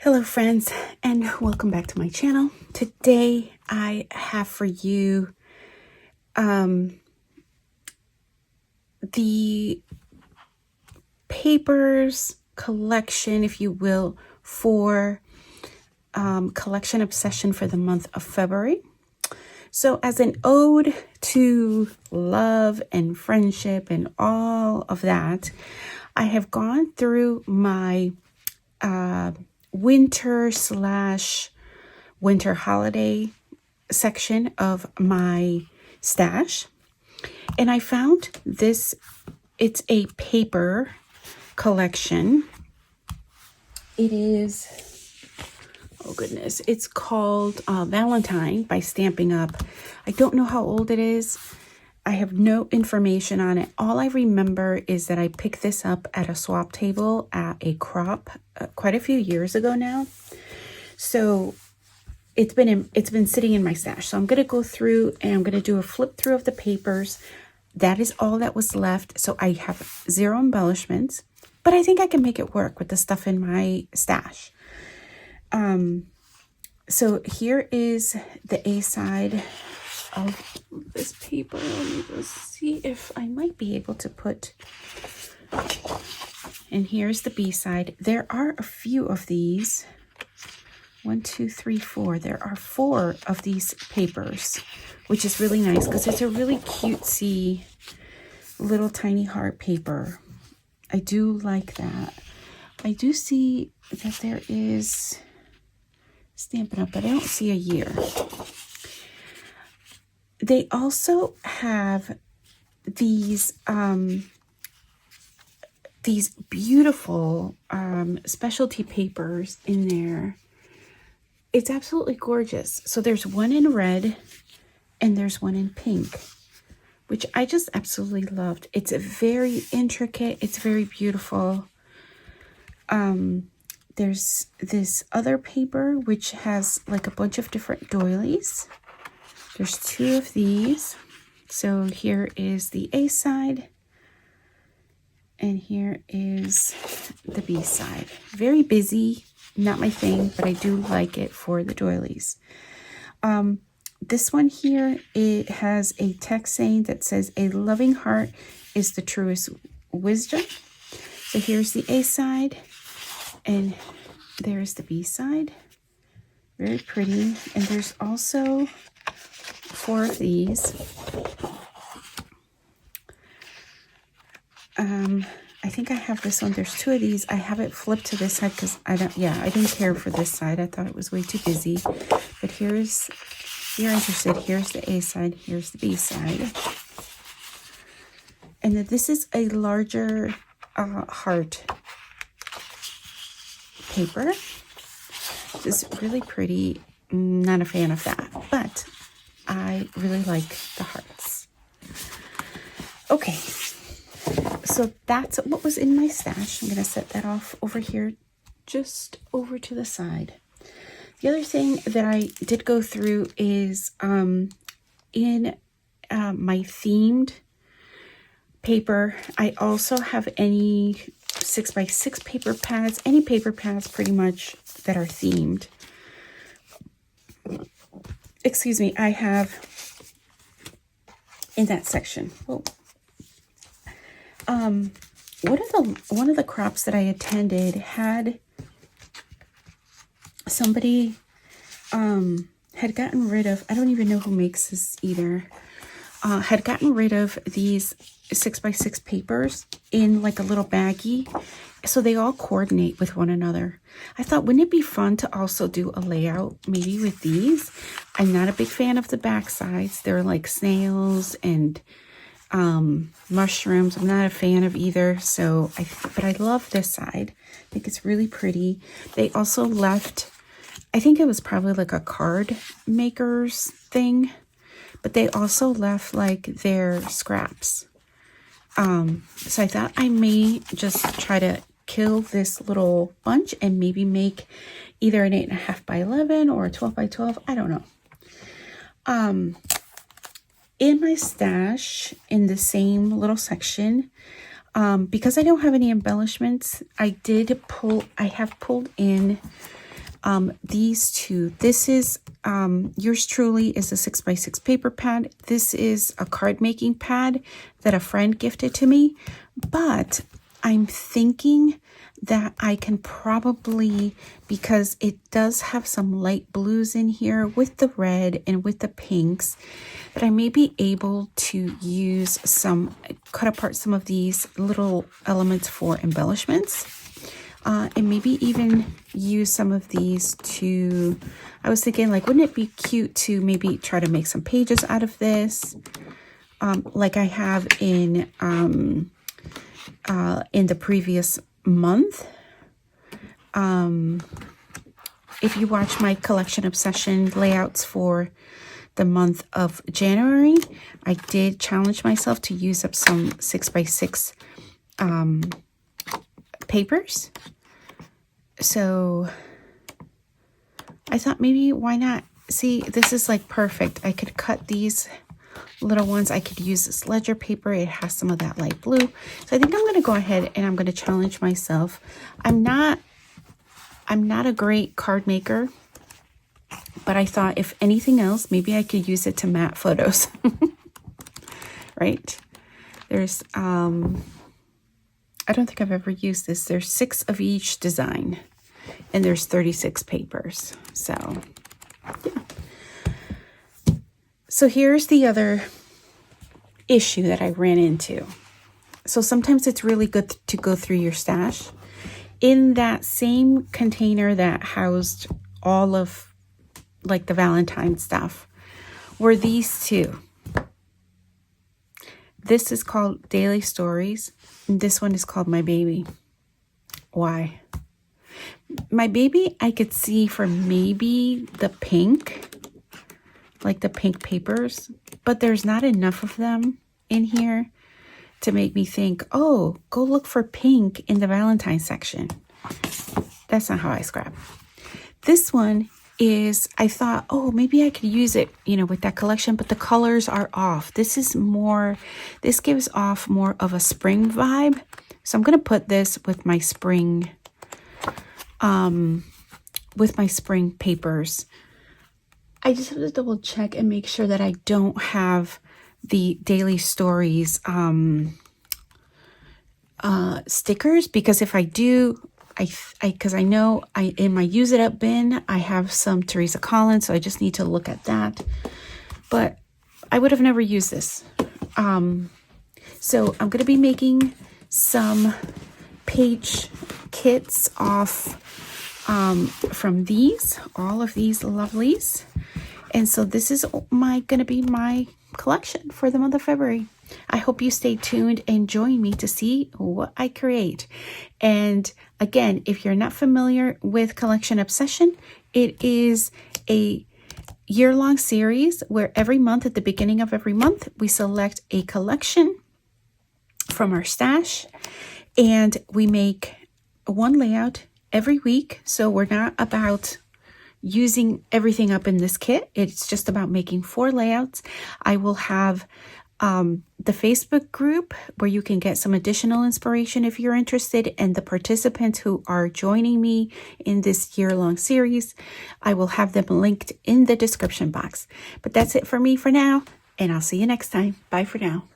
Hello friends, and welcome back to my channel. Today I have for you the papers collection, if you will, for collection obsession for the month of February. So as an ode to love and friendship and all of that, I have gone through my winter holiday section of my stash, and I found this. It's a paper collection. It is, oh goodness, it's called Valentine by Stampin' Up. I don't know how old it is. I have no information on it. All I remember is that I picked this up at a swap table at a crop quite a few years ago now. So it's been sitting in my stash. So I'm going to go through and I'm going to do a flip through of the papers. That is all that was left. So I have zero embellishments, but I think I can make it work with the stuff in my stash. So here is the A side of this paper. Let me just see if I might be able to put, and here's the B side. There are a few of these. 1, 2, 3, 4. There are 4 of these papers, which is really nice because it's a really cutesy little tiny heart paper. I do like that. I do see that there is Stampin' Up, but I don't see a year. They also have these beautiful specialty papers in there. It's absolutely gorgeous. So there's one in red and there's one in pink, which I just absolutely loved. It's a very intricate. It's very beautiful. There's this other paper which has like a bunch of different doilies. There's 2 of these. So here is the A side and here is the B side. Very busy, not my thing, but I do like it for the doilies. This one here, it has a text saying that says, "A loving heart is the truest wisdom." So here's the A side and there's the B side. Very pretty. And there's also 4 of these. I think I have this one. There's 2 of these. I have it flipped to this side because I didn't care for this side. I thought it was way too busy. But here's, if you're interested, here's the A side, here's the B side. And then this is a larger heart paper. This is really pretty. Not a fan of that, but I really like the hearts. Okay, so that's what was in my stash. I'm going to set that off over here, just over to the side. The other thing that I did go through is in my themed paper, I also have any 6x6 paper pads, any paper pads pretty much that are themed. Excuse me, I have in that section. Oh. One of the crops that I attended had somebody had gotten rid of, I don't even know who makes this either, had gotten rid of these 6x6 papers in like a little baggie, so they all coordinate with one another. I thought, wouldn't it be fun to also do a layout maybe with these? I'm not a big fan of the back sides. They're like snails and mushrooms. I'm not a fan of either. So but I love this side. I think it's really pretty. They also left, I think it was probably like a card maker's thing, but they also left like their scraps. So I thought I may just try to kill this little bunch and maybe make either an 8.5 by 11 or a 12 by 12. I don't know. In my stash, in the same little section, because I don't have any embellishments, I have pulled in these two. This is yours truly is a 6x6 paper pad. This is a card making pad that a friend gifted to me, but I'm thinking that I can probably, because it does have some light blues in here with the red and with the pinks, that I may be able to use cut apart some of these little elements for embellishments. And maybe even use some of these to, I was thinking, like, wouldn't it be cute to maybe try to make some pages out of this? Like I have in the previous month. If you watch my collection obsession layouts for the month of January, I did challenge myself to use up some 6x6 papers. So I thought maybe why not? See, this is like perfect. I could cut these little ones. I could use this ledger paper. It has some of that light blue. So I think I'm going to go ahead and I'm going to challenge myself. I'm not a great card maker, but I thought if anything else, maybe I could use it to matte photos. Right? There's, I don't think I've ever used this. There's 6 of each design and there's 36 papers. So, yeah. So here's the other issue that I ran into. So sometimes it's really good to go through your stash. In that same container that housed all of like the Valentine stuff were these two. This is called Daily Stories, and this one is called My Baby. Why? My Baby, I could see for maybe the pink, like the pink papers, but there's not enough of them in here to make me think, oh, go look for pink in the Valentine section. That's not how I scrap. This one is, I thought, oh, maybe I could use it, you know, with that collection, but the colors are off. This is more, this gives off more of a spring vibe. So I'm going to put this with my spring, papers. I just have to double check and make sure that I don't have the Daily Stories stickers, because if I do, because I know in my use it up bin, I have some Teresa Collins, so I just need to look at that. But I would have never used this. So I'm going to be making some page kits off from these, all of these lovelies. And so this is going to be my collection for the month of February. I hope you stay tuned and join me to see what I create. And again, if you're not familiar with Collection Obsession, it is a year-long series where every month, at the beginning of every month, we select a collection from our stash and we make one layout every week. So we're not about using everything up in this kit. It's just about making 4 layouts. I will have the Facebook group where you can get some additional inspiration if you're interested, and the participants who are joining me in this year-long series, I will have them linked in the description box. But that's it for me for now, and I'll see you next time. Bye for now.